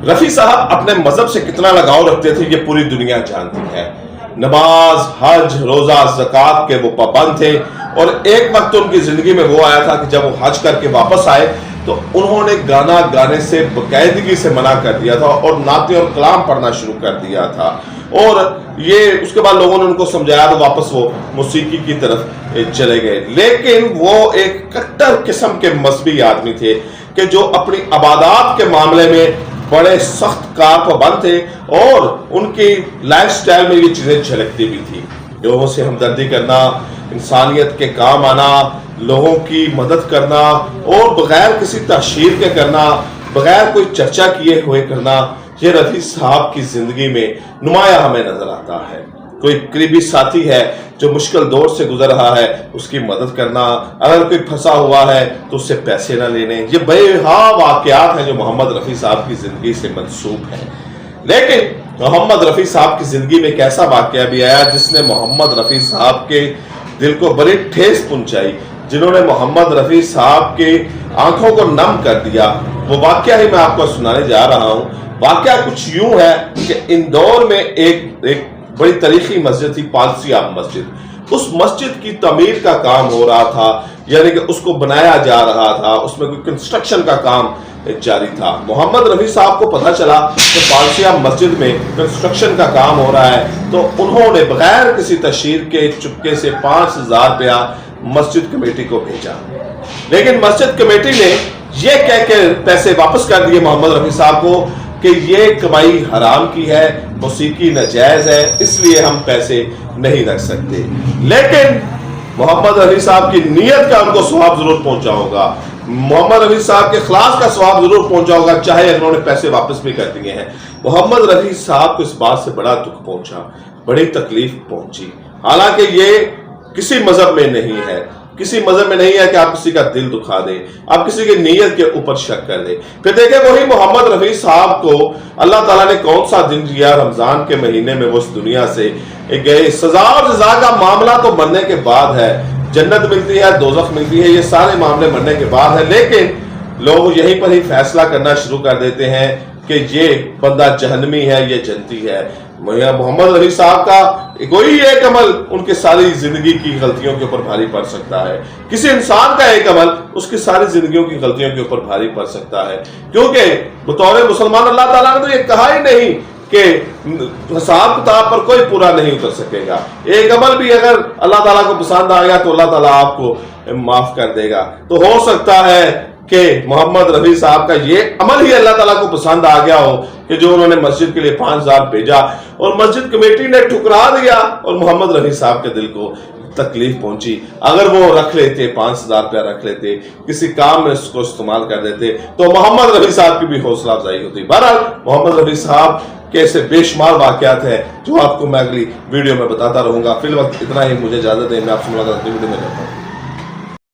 رفیع صاحب اپنے مذہب سے کتنا لگاؤ رکھتے تھے یہ پوری دنیا جانتی ہے. نماز، حج، روزہ، زکوٰۃ کے وہ پابند تھے، اور ایک وقت ان کی زندگی میں وہ آیا تھا کہ جب وہ حج کر کے واپس آئے تو انہوں نے گانا گانے سے باقاعدگی سے منع کر دیا تھا اور نعتیں اور کلام پڑھنا شروع کر دیا تھا. اور یہ اس کے بعد لوگوں نے ان کو سمجھایا تو واپس وہ موسیقی کی طرف چلے گئے. لیکن وہ ایک کٹر قسم کے مذہبی آدمی تھے کہ جو اپنی عبادات کے معاملے میں بڑے سخت کار پابند تھے، اور ان کی لائف سٹائل میں یہ چیزیں جھلکتی بھی تھی. لوگوں سے ہمدردی کرنا، انسانیت کے کام آنا، لوگوں کی مدد کرنا، اور بغیر کسی تحشیر کے کرنا، بغیر کوئی چرچا کیے ہوئے کرنا، یہ رفیع صاحب کی زندگی میں نمایاں ہمیں نظر آتا ہے. کوئی قریبی ساتھی ہے جو مشکل دور سے گزر رہا ہے، اس کی مدد کرنا، اگر کوئی پھنسا ہوا ہے تو اس سے پیسے نہ لینے، یہ بے ہاں واقعات ہیں جو محمد رفیع صاحب کی زندگی سے منسوب ہیں. لیکن محمد رفیع صاحب کی زندگی میں ایک ایسا واقعہ بھی آیا جس نے محمد رفیع صاحب کے دل کو بڑی ٹھیس پہنچائی، جنہوں نے محمد رفیع صاحب کے آنکھوں کو نم کر دیا. وہ واقعہ ہی میں آپ کو سنانے جا رہا ہوں. واقعہ کچھ یوں ہے کہ اندور میں ایک بڑی تاریخی مسجد تھی، پالسیا مسجد. اس مسجد کی تعمیر کا کام ہو رہا تھا، یعنی کہ اس کو بنایا جا رہا تھا، اس میں کوئی کنسٹرکشن کا کام جاری تھا. محمد رفیع صاحب کو پتہ چلا کہ پالسیا مسجد میں کنسٹرکشن کا کام ہو رہا ہے، تو انہوں نے بغیر کسی تشہیر کے چپکے سے 5,000 روپیہ مسجد کمیٹی کو بھیجا. لیکن مسجد کمیٹی نے یہ کہہ کے پیسے واپس کر دیے محمد رفیع صاحب کو کہ یہ کمائی حرام کی ہے، موسیقی ناجائز ہے، اس لیے ہم پیسے نہیں رکھ سکتے. لیکن محمد رفیع صاحب کی نیت کا ان کو ثواب ضرور پہنچا ہوگا، محمد رفیع صاحب کے اخلاص کا ثواب ضرور پہنچا ہوگا، چاہے انہوں نے پیسے واپس بھی کر دیے ہیں. محمد رفیع صاحب کو اس بات سے بڑا دکھ پہنچا، بڑی تکلیف پہنچی. حالانکہ یہ کسی مذہب میں نہیں ہے، کسی مذہب میں نہیں ہے کہ آپ کسی کا دل دکھا دیں، آپ کسی کی نیت کے اوپر شک کر دیں. پھر دیکھیں وہی محمد رفیع صاحب کو اللہ تعالیٰ نے کون سا دن دیا، رمضان کے مہینے میں وہ اس دنیا سے گئے. سزا اور جزا کا معاملہ تو مرنے کے بعد ہے، جنت ملتی ہے، دوزخ ملتی ہے، یہ سارے معاملے مرنے کے بعد ہے. لیکن لوگ یہیں پر ہی فیصلہ کرنا شروع کر دیتے ہیں کہ یہ بندہ جہنمی ہے، یہ جنتی ہے. محمد رفیع صاحب کا کوئی ایک عمل ان کے ساری زندگی کی غلطیوں کے اوپر بھاری پڑ سکتا ہے. کسی انسان کا ایک عمل اس کی ساری زندگیوں کی غلطیوں کے اوپر بھاری پڑ سکتا ہے. کیونکہ بطور مسلمان اللہ تعالیٰ نے تو یہ کہا ہی نہیں کہ حساب کتاب پر کوئی پورا نہیں اتر سکے گا. ایک عمل بھی اگر اللہ تعالیٰ کو پسند آ گیا تو اللہ تعالیٰ آپ کو معاف کر دے گا. تو ہو سکتا ہے کہ محمد رفیع صاحب کا یہ عمل ہی اللہ تعالیٰ کو پسند آ گیا ہو کہ جو انہوں نے مسجد کے لیے 5,000 بھیجا اور مسجد کمیٹی نے ٹھکرا دیا اور محمد رفیع صاحب کے دل کو تکلیف پہنچی. اگر وہ رکھ لیتے، 5,000 روپیہ رکھ لیتے، کسی کام میں اس کو استعمال کر دیتے تو محمد رفیع صاحب کی بھی حوصلہ افزائی ہوتی. بہرحال محمد رفیع صاحب کے ایسے بے شمار واقعات ہیں جو آپ کو میں اگلی ویڈیو میں بتاتا رہوں گا. فی الوقت اتنا ہی، مجھے اجازت ہے، میں آپ سے ملاقات اگلی ویڈیو میں کرتا ہوں.